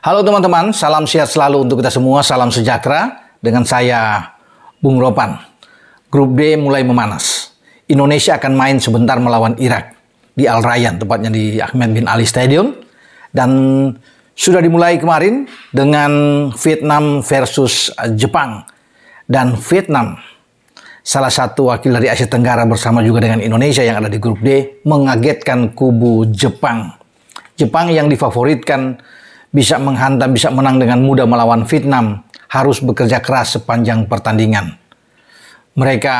Halo teman-teman, salam sehat selalu untuk kita semua, salam sejahtera. Dengan saya, Bung Ropan. Grup D mulai memanas. Indonesia akan main sebentar melawan Irak di Al Rayyan, tepatnya di Ahmed bin Ali Stadium. Dan sudah dimulai kemarin dengan Vietnam versus Jepang. Dan Vietnam, salah satu wakil dari Asia Tenggara bersama juga dengan Indonesia yang ada di grup D, mengagetkan kubu Jepang. Jepang yang difavoritkan bisa menghantam, bisa menang dengan mudah melawan Vietnam, harus bekerja keras sepanjang pertandingan. Mereka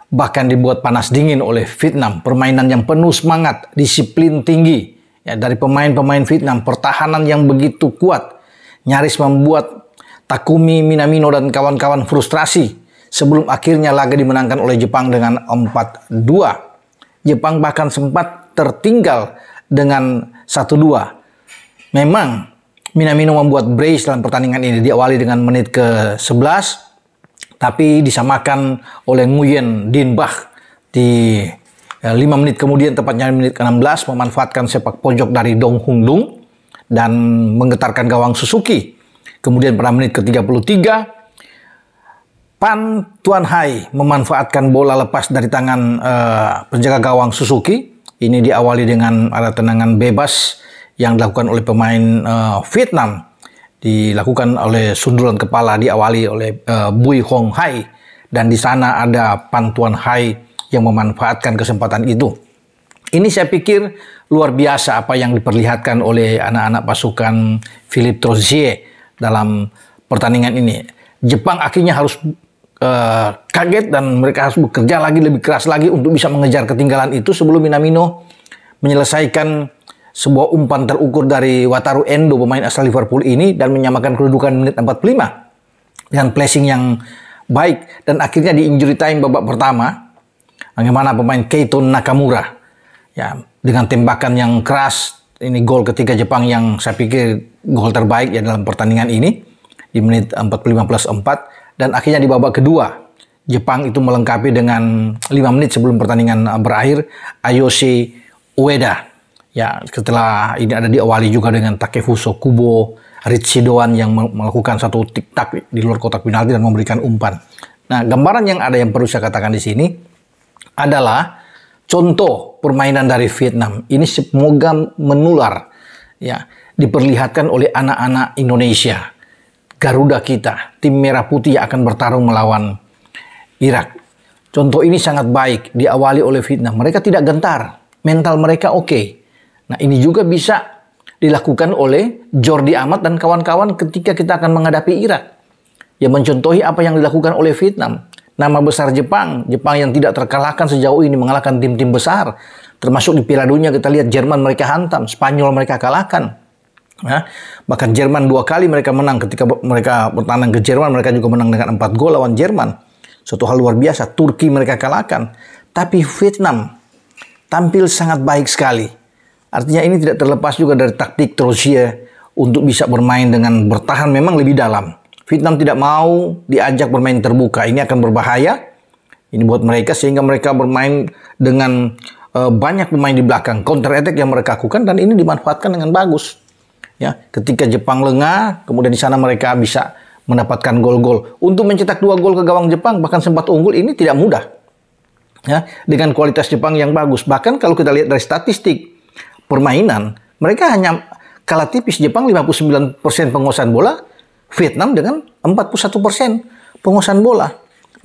bahkan dibuat panas dingin oleh Vietnam. Permainan yang penuh semangat, disiplin tinggi ya, dari pemain-pemain Vietnam, pertahanan yang begitu kuat, nyaris membuat Takumi Minamino dan kawan-kawan frustrasi sebelum akhirnya laga dimenangkan oleh Jepang dengan 4-2. Jepang bahkan sempat tertinggal dengan 1-2. Memang Minamino membuat brace dalam pertandingan ini, diawali dengan menit ke-11, tapi disamakan oleh Nguyen Dinh Bach di 5 menit kemudian, tepatnya menit ke-16, memanfaatkan sepak pojok dari Dong Hung Dung dan menggetarkan gawang Suzuki. Kemudian pada menit ke-33, Pan Tuan Hai memanfaatkan bola lepas dari tangan penjaga gawang Suzuki. Ini diawali dengan ada tendangan bebas yang dilakukan oleh pemain Vietnam, dilakukan oleh sundulan kepala, diawali oleh Bui Hong Hai, dan di sana ada Pan Tuan Hai yang memanfaatkan kesempatan itu. Ini saya pikir luar biasa apa yang diperlihatkan oleh anak-anak pasukan Philippe Troussier dalam pertandingan ini. Jepang akhirnya harus kaget dan mereka harus bekerja lagi lebih keras lagi untuk bisa mengejar ketinggalan itu sebelum Minamino menyelesaikan sebuah umpan terukur dari Wataru Endo, pemain asal Liverpool ini, dan menyamakan kedudukan menit 45 dengan placing yang baik. Dan akhirnya di injury time babak pertama, bagaimana pemain Keito Nakamura ya, dengan tembakan yang keras, ini gol ketiga Jepang yang saya pikir gol terbaik ya dalam pertandingan ini di menit 45+4. Dan akhirnya di babak kedua Jepang itu melengkapi dengan 5 menit sebelum pertandingan berakhir, Ayose Ueda. Ya, setelah ini ada diawali juga dengan Takefuso Kubo Richidoan yang melakukan satu tik-tak di luar kotak penalti dan memberikan umpan. Nah, gambaran yang ada yang perlu saya katakan di sini adalah contoh permainan dari Vietnam. Ini semoga menular ya, diperlihatkan oleh anak-anak Indonesia. Garuda kita, tim merah putih yang akan bertarung melawan Irak. Contoh ini sangat baik, diawali oleh Vietnam. Mereka tidak gentar, mental mereka oke. Nah, ini juga bisa dilakukan oleh Jordi Amat dan kawan-kawan ketika kita akan menghadapi Irak. Ya, mencontohi apa yang dilakukan oleh Vietnam. Nama besar Jepang yang tidak terkalahkan sejauh ini, mengalahkan tim-tim besar. Termasuk di Piala Dunia kita lihat Jerman mereka hantam, Spanyol mereka kalahkan. Nah, bahkan Jerman 2 kali mereka menang. Ketika mereka bertandang ke Jerman, mereka juga menang dengan 4 gol lawan Jerman. Suatu hal luar biasa. Turki mereka kalahkan. Tapi Vietnam tampil sangat baik sekali. Artinya ini tidak terlepas juga dari taktik Troussier untuk bisa bermain dengan bertahan memang lebih dalam. Vietnam tidak mau diajak bermain terbuka. Ini akan berbahaya. Ini buat mereka sehingga mereka bermain dengan banyak pemain di belakang. Counter attack yang mereka lakukan dan ini dimanfaatkan dengan bagus. Ya, ketika Jepang lengah, kemudian di sana mereka bisa mendapatkan gol-gol. Untuk mencetak 2 gol ke gawang Jepang bahkan sempat unggul ini tidak mudah. Ya, dengan kualitas Jepang yang bagus. Bahkan kalau kita lihat dari statistik permainan, mereka hanya kalah tipis. Jepang 59% penguasaan bola, Vietnam dengan 41% penguasaan bola.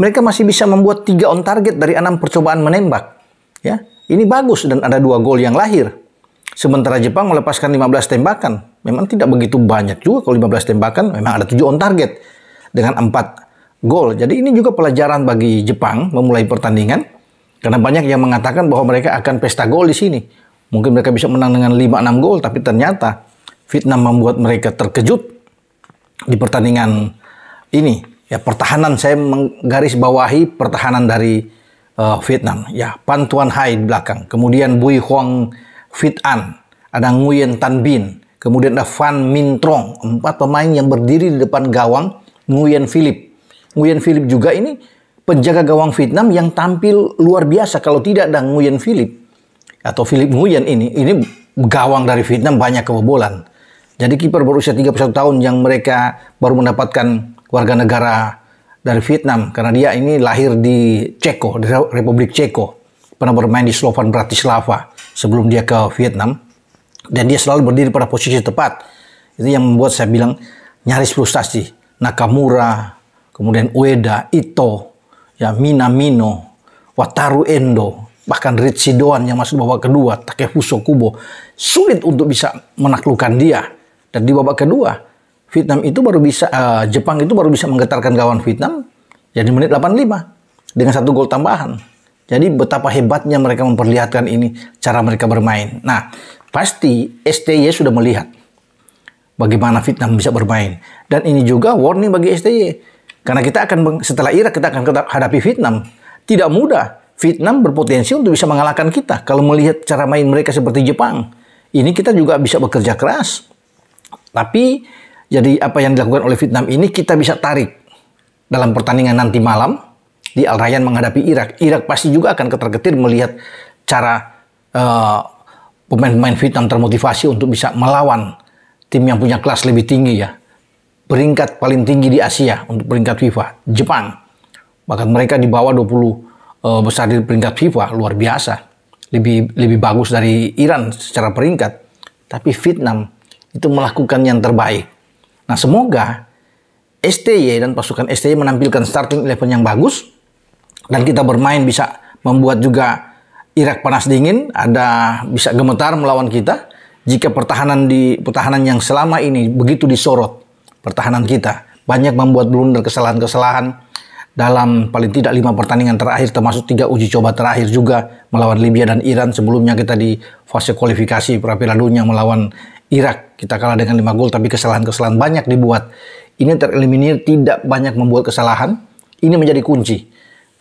Mereka masih bisa membuat 3 on target dari 6 percobaan menembak. Ya, ini bagus dan ada 2 gol yang lahir. Sementara Jepang melepaskan 15 tembakan. Memang tidak begitu banyak juga kalau 15 tembakan, memang ada 7 on target dengan 4 gol. Jadi ini juga pelajaran bagi Jepang memulai pertandingan. Karena banyak yang mengatakan bahwa mereka akan pesta gol di sini. Mungkin mereka bisa menang dengan 5-6 gol, tapi ternyata Vietnam membuat mereka terkejut di pertandingan ini. Ya, pertahanan, saya menggaris bawahi pertahanan dari Vietnam. Ya, Pan Tuan Hai di belakang. Kemudian Bui Hoang Viet An. Ada Nguyen Tan Binh. Kemudian ada Van Minh Trong. 4 pemain yang berdiri di depan gawang Nguyen Philip. Nguyen Philip juga ini penjaga gawang Vietnam yang tampil luar biasa. Kalau tidak ada Nguyen Philip atau Philip Nguyen ini gawang dari Vietnam banyak kebobolan. Jadi kiper berusia 31 tahun yang mereka baru mendapatkan warga negara dari Vietnam, karena dia ini lahir di Ceko, di Republik Ceko. Pernah bermain di Slovan Bratislava sebelum dia ke Vietnam. Dan dia selalu berdiri pada posisi tepat. Itu yang membuat saya bilang nyaris frustasi. Nakamura, kemudian Ueda, Ito, ya Minamino, Wataru Endo, bahkan Ritchie Doan yang masuk babak kedua, Takefuso Kubo, sulit untuk bisa menaklukkan dia. Dan di babak kedua, Jepang itu baru bisa menggetarkan gawang Vietnam jadi menit 85 dengan 1 gol tambahan. Jadi betapa hebatnya mereka memperlihatkan ini cara mereka bermain. Nah, pasti STY sudah melihat bagaimana Vietnam bisa bermain. Dan ini juga warning bagi STY. Karena setelah Irak kita akan hadapi Vietnam. Tidak mudah. Vietnam berpotensi untuk bisa mengalahkan kita. Kalau melihat cara main mereka seperti Jepang. Ini kita juga bisa bekerja keras. Tapi jadi apa yang dilakukan oleh Vietnam ini kita bisa tarik dalam pertandingan nanti malam di Al Rayyan menghadapi Irak. Irak pasti juga akan ketar-ketir melihat cara pemain-pemain Vietnam termotivasi untuk bisa melawan tim yang punya kelas lebih tinggi ya. Peringkat paling tinggi di Asia untuk peringkat FIFA, Jepang. Bahkan mereka di bawah 20 besar di peringkat FIFA, luar biasa. Lebih bagus dari Iran secara peringkat. Tapi Vietnam itu melakukan yang terbaik. Nah, semoga STY dan pasukan STY menampilkan starting 11 yang bagus dan kita bermain bisa membuat juga Irak panas dingin, bisa gemetar melawan kita jika pertahanan yang selama ini begitu disorot. Pertahanan kita banyak membuat blunder, kesalahan-kesalahan dalam paling tidak 5 pertandingan terakhir, termasuk 3 uji coba terakhir juga melawan Libya dan Iran. Sebelumnya kita di fase kualifikasi Piala Dunia melawan Irak, kita kalah dengan 5 gol, tapi kesalahan-kesalahan banyak dibuat. Ini tereliminir, tidak banyak membuat kesalahan. Ini menjadi kunci.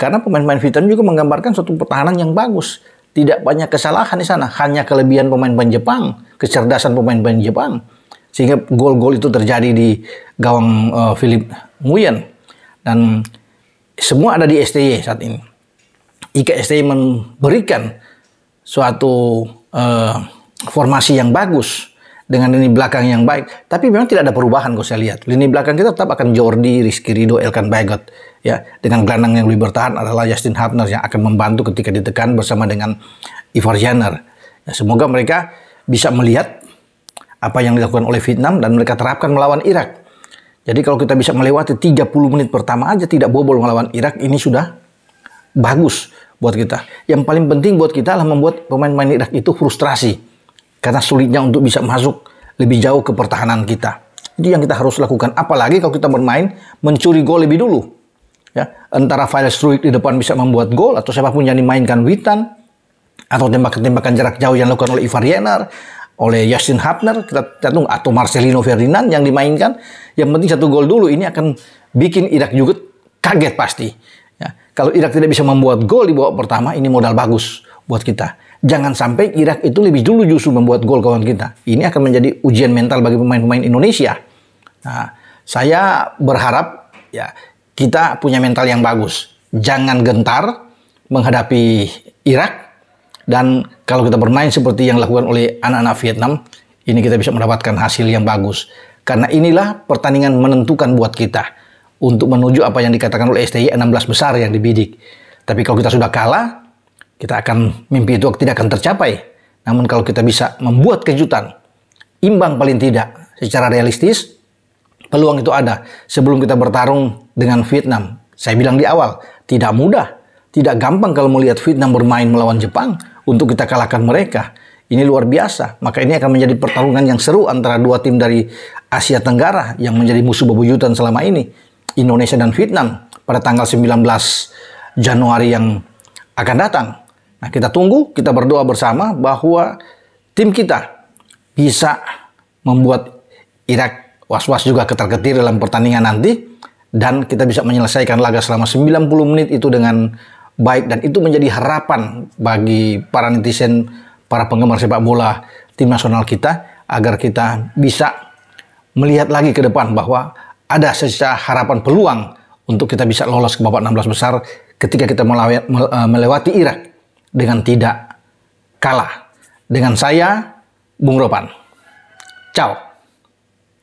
Karena pemain-pemain Vietnam juga menggambarkan suatu pertahanan yang bagus. Tidak banyak kesalahan di sana, hanya kelebihan pemain-pemain Jepang, kecerdasan pemain-pemain Jepang. Sehingga gol-gol itu terjadi di gawang Philip Nguyen. Dan semua ada di STY saat ini. Jika STY memberikan suatu formasi yang bagus, dengan lini belakang yang baik, tapi memang tidak ada perubahan kalau saya lihat. Lini belakang kita tetap akan Jordi, Rizky Ridho, Elkan Bagot, ya, dengan gelandang yang lebih bertahan adalah Justin Hapner yang akan membantu ketika ditekan bersama dengan Ivar Janner. Ya, semoga mereka bisa melihat apa yang dilakukan oleh Vietnam dan mereka terapkan melawan Irak. Jadi kalau kita bisa melewati 30 menit pertama aja tidak bobol melawan Irak, ini sudah bagus buat kita. Yang paling penting buat kita adalah membuat pemain-pemain Irak itu frustrasi. Karena sulitnya untuk bisa masuk lebih jauh ke pertahanan kita. Itu yang kita harus lakukan. Apalagi kalau kita bermain mencuri gol lebih dulu. Ya, antara Struijk di depan bisa membuat gol, atau siapapun yang dimainkan Witan, atau tembakan-tembakan jarak jauh yang dilakukan oleh Ivar Jenner, oleh Justin Hapner, kita tunggu, atau Marcelino Ferdinand yang dimainkan. Yang penting 1 gol dulu, ini akan bikin Irak juga kaget pasti. Ya, kalau Irak tidak bisa membuat gol di babak pertama, ini modal bagus buat kita. Jangan sampai Irak itu lebih dulu justru membuat gol kawan kita. Ini akan menjadi ujian mental bagi pemain-pemain Indonesia. Nah, saya berharap ya kita punya mental yang bagus. Jangan gentar menghadapi Irak. Dan kalau kita bermain seperti yang dilakukan oleh anak-anak Vietnam, ini kita bisa mendapatkan hasil yang bagus. Karena inilah pertandingan menentukan buat kita untuk menuju apa yang dikatakan oleh STY 16 besar yang dibidik. Tapi kalau kita sudah kalah, mimpi itu tidak akan tercapai. Namun kalau kita bisa membuat kejutan, imbang paling tidak, secara realistis, peluang itu ada. Sebelum kita bertarung dengan Vietnam, saya bilang di awal, tidak mudah, tidak gampang kalau melihat Vietnam bermain melawan Jepang, untuk kita kalahkan mereka. Ini luar biasa. Maka ini akan menjadi pertarungan yang seru antara 2 tim dari Asia Tenggara yang menjadi musuh bebuyutan selama ini, Indonesia dan Vietnam, pada tanggal 19 Januari yang akan datang. Nah, kita tunggu, kita berdoa bersama bahwa tim kita bisa membuat Irak was-was juga ketar-ketir dalam pertandingan nanti, dan kita bisa menyelesaikan laga selama 90 menit itu dengan baik, dan itu menjadi harapan bagi para netizen, para penggemar sepak bola tim nasional kita, agar kita bisa melihat lagi ke depan bahwa ada sisa harapan peluang untuk kita bisa lolos ke babak 16 besar ketika kita melewati Irak dengan tidak kalah. Dengan saya, Bung Ropan. Ciao.